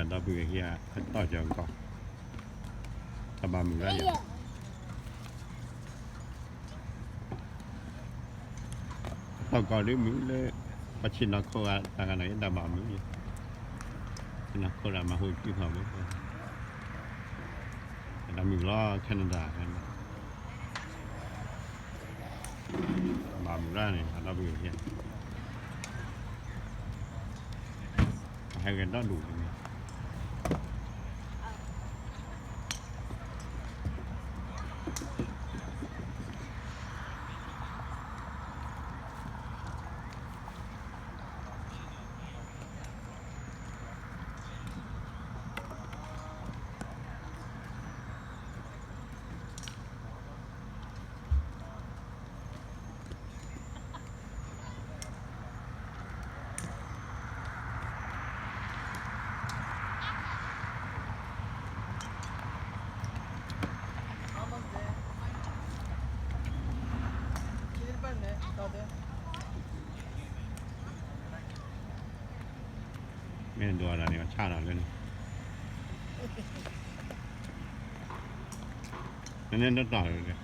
đó bự kia to chừng con tao bà mình ra nhỉ tao còn đi mình lên bắt chín nó khô à ta cái này tao bà mình gì nó khô là mà hồi kêu hợp với tao mình lo Canada cái bà mình ra này tao bự kia hai cái đó đủ rồiไม่ตัวอะไรเนี่ยชาอะไรเลยนั่นนั่นต่อเลย